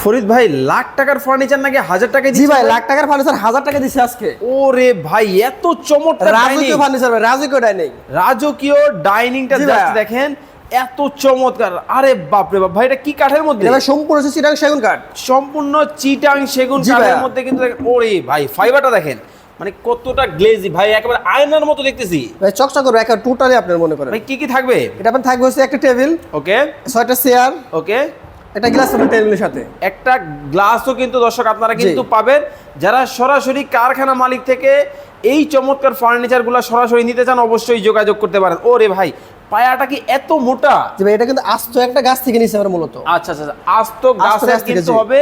ফরিদ ভাই লাখ টাকার ফার্নিচার নাকি 1000 টাকায় জি ভাই, লাখ টাকার ফার্নিচার 1000 টাকা দিছি আজকে। ওরে ভাই এত চমৎকার রাজকীয় ফার্নিচার ভাই, রাজকীয় ডাইনিং। রাজকীয় ডাইনিংটা জি জাস্ট ভাই। দেখেন এত চমৎকার। আরে বাপ রে বাপ ভাই, এটা কি কাঠের মধ্যে? এটা ভাই সম্পূর্ণ হচ্ছে চিটাং সেগুন কাঠ। সম্পূর্ণ চিটাং সেগুন জি কাঠের ভাই। মধ্যে কিন্তু দেখেন, ওরে ভাই ফাইবারটা দেখেন মানে কতটা গ্লেজি ভাই, একেবারে আয়নার মতো দেখতেছি। ভাই চকচক করবে একেবারে টোটালি আপনার মনে করেন। ভাই কি কি থাকবে? এটা আপনার থাকবে হচ্ছে একটা টেবিল, ওকে 6টা চেয়ার, ওকে, একটা গ্লাস আপনার টেবিলের সাথে। একটা গ্লাসও কিন্তু দর্শক আপনারা কিন্তু পাবেন, যারা সরাসরি কারখানা মালিক থেকে এই চমৎকার ফার্নিচারগুলো সরাসরি নিতে চান অবশ্যই যোগাযোগ করতে পারেন। ওরে ভাই পায়াটা কি এত মোটা? জি ভাই, এটা কিন্তু আস্ত একটা গাছ থেকে নিছে আমরা মূলত। আচ্ছা আচ্ছা, আস্ত গাছের গাছ থেকে, কিন্তু জি। হবে।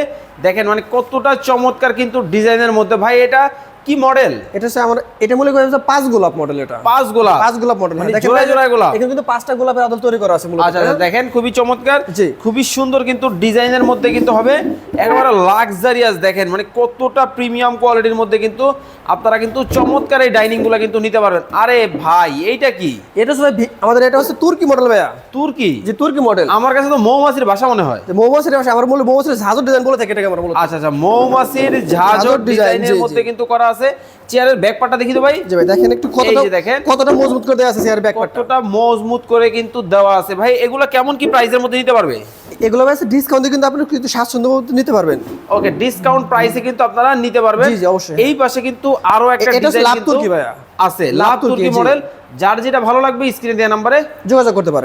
দেখেন মানে কতটা চমৎকার কিন্তু ডিজাইনের মধ্যে। ভাই এটা কি মডেল? এটা হচ্ছে আমার, এটা মূলত হচ্ছে 5 গোলাপ মডেল। এটা 5 গোলাপ, 5 গোলাপ মডেল। মানে জোড়ায় জোড়ায় গোলাপ। এখানে কিন্তু 5টা গোলাপের আদল তৈরি করা আছে মূলত। আচ্ছা আচ্ছা, দেখেন খুবই চমৎকার, জি। খুবই সুন্দর কিন্তু ডিজাইনের মধ্যে কিন্তু হবে, একেবারে লাক্সারিয়াস। দেখেন মানে কতটা প্রিমিয়াম কোয়ালিটির মধ্যে কিন্তু আপনারা কিন্তু চমৎকার এই ডাইনিং গুলা কিন্তু নিতে পারবেন। আরে ভাই এইটা কি? এটা হচ্ছে ভাই আমাদের এটা হচ্ছে তুর্কি মডেল ভাইয়া। তুর্কি? যে তুর্কি মডেল। আমার কাছে তো মৌমাছির ভাষা মনে হয়। মৌমাছির ভাষা, আমার মূল মৌমাছির ঝাঁঝর ডিজাইন বলে থাকে এটাকে আমরা মূলত। আচ্ছা আচ্ছা, মৌমাছির ঝাঁঝর ঝাঁঝর ডিজাইন, ডিজাইনের জি, মধ্যে জি। কিন্তু করা আছে। চেয়ারের ব্যাক পার্টটা দেখি তো ভাই। জি ভাই দেখেন একটু এই যে দেখেন কতটা মজবুত করে দেওয়া আছে চেয়ার ব্যাক পার্টটা। কতটা মজবুত করে কিন্তু দেওয়া আছে। ভাই এগুলো কেমন কি প্রাইসের মধ্যে নিতে পারবে? এগুলো ভাই ডিসকাউন্টে কিন্তু আপনি কিন্তু স্বাচ্ছন্দ্য মতো নিতে পারবেন। ওকে, ডিসকাউন্ট প্রাইসে কিন্তু আপনারা নিতে পারবেন। জি, জি, অবশ্যই। এই পাশে কিন্তু আরো একটা এটা হচ্ছে ডিজাইন লাভ কিন্তু তুর্কি ভাইয়া। আছে, লাভ লাভ তুর্কি তুর্কি, জি। মডেল। যার যেটা ভালো লাগবে স্ক্রিনে দেওয়া নম্বরে যোগাযোগ করতে পারেন।